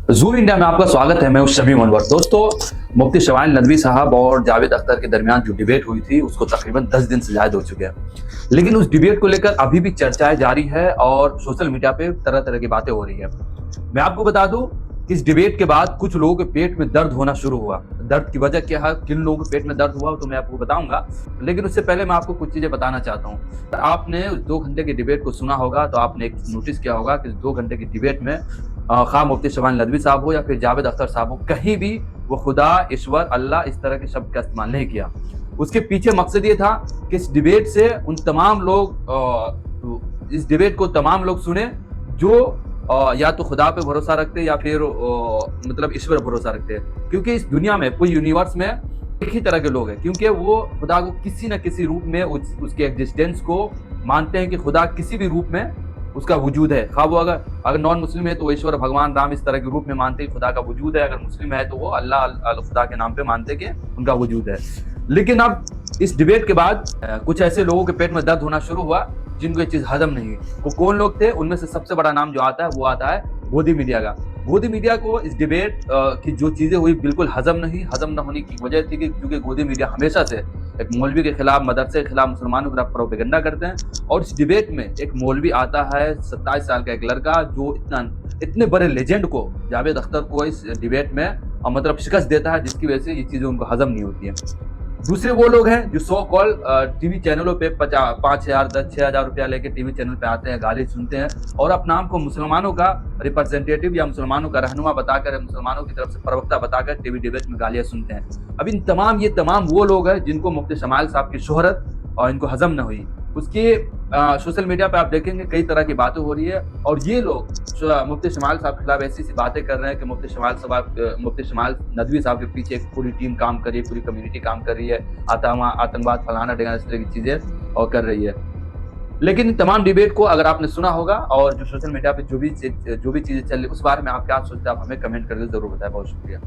Zoom India में आपका स्वागत है। मैं हूं शमीम अनवर। दोस्तों, मुफ्ती शमाइल नदवी साहब और जावेद अख्तर के दरमियान जो डिबेट हुई थी उसको तकरीबन 10 दिन से ज्यादा हो चुके हैं, लेकिन उस डिबेट को लेकर अभी भी चर्चाएं जारी है और सोशल मीडिया पे तरह तरह की बातें हो रही है। मैं आपको बता दूं कि इस डिबेट के बाद कुछ लोगों के पेट में दर्द होना शुरू हुआ। दर्द की वजह क्या है, किन लोगों के पेट में दर्द हुआ तो मैं आपको बताऊंगा, लेकिन उससे पहले मैं आपको कुछ चीजें बताना चाहता हूँ। आपने उस 2 घंटे की डिबेट को सुना होगा तो आपने एक नोटिस किया होगा कि 2 घंटे की डिबेट में खा मुफ्ती शमाइल नदवी साहब हो या फिर जावेद अख्तर साहब हो, कहीं भी वो खुदा, ईश्वर, अल्लाह इस तरह के शब्द का इस्तेमाल नहीं किया। उसके पीछे मकसद ये था कि इस डिबेट से उन तमाम लोग इस डिबेट को तमाम लोग सुने जो या तो खुदा पे भरोसा रखते या फिर मतलब ईश्वर पर भरोसा रखते हैं, क्योंकि इस दुनिया में पूरी यूनिवर्स में एक ही तरह के लोग हैं, क्योंकि वो खुदा को किसी न किसी रूप में उसके एग्जिस्टेंस को मानते हैं कि खुदा किसी भी रूप में उसका वजूद है। खा वो अगर नॉन मुस्लिम है तो वो ईश्वर, भगवान, राम इस तरह के रूप में मानते हैं खुदा का वजूद है। अगर मुस्लिम है तो वो अल्लाह खुदा के नाम पे मानते कि उनका वजूद है। लेकिन अब इस डिबेट के बाद कुछ ऐसे लोगों के पेट में दर्द होना शुरू हुआ जिनको ये चीज हजम नहीं हुई। वो कौन लोग थे? उनमें से सबसे बड़ा नाम जो आता है वो आता है गोदी मीडिया का। गोदी मीडिया को इस डिबेट की जो चीजें हुई बिल्कुल हजम न होने की वजह थी कि क्योंकि गोदी मीडिया हमेशा से एक मौलवी के खिलाफ, मदरसे के खिलाफ, मुसलमानों के खिलाफ प्रोपेगेंडा करते हैं। और इस डिबेट में एक मौलवी आता है, 27 साल का एक लड़का, जो इतने बड़े लेजेंड को, जावेद अख्तर को, इस डिबेट में मतलब शिकस्त देता है, जिसकी वजह से ये चीजें उनको हजम नहीं होती है। दूसरे वो लोग हैं जो सो कॉल टीवी चैनलों पे 5,000, 10,000, 6,000 रुपया लेके टीवी चैनल पे आते हैं, गाली सुनते हैं और अपने नाम को मुसलमानों का रिप्रेजेंटेटिव या मुसलमानों का रहनुमा बताकर, मुसलमानों की तरफ से प्रवक्ता बताकर टीवी डिबेट में गालियां सुनते हैं। अब ये तमाम वो लोग हैं जिनको मुफ्ती शमाइल साहब की शोहरत और इनको हजम न हुई। उसके सोशल मीडिया पे आप देखेंगे कई तरह की बातें हो रही है और ये लोग मुफ्ती शमाइल साहब के खिलाफ ऐसी बातें कर रहे हैं कि मुफ्ती शमाइल नदवी साहब के पीछे एक पूरी टीम काम कर रही है, पूरी कम्युनिटी काम कर रही है, आतंकवाद फलाना ढेगाना इस तरह की चीजें और कर रही है। लेकिन इन तमाम डिबेट को अगर आपने सुना होगा और जो सोशल मीडिया पे जो भी चीजें चल रही, उस बारे में आप क्या सोचते हैं, आप हमें कमेंट करके जरूर बताएं। बहुत शुक्रिया।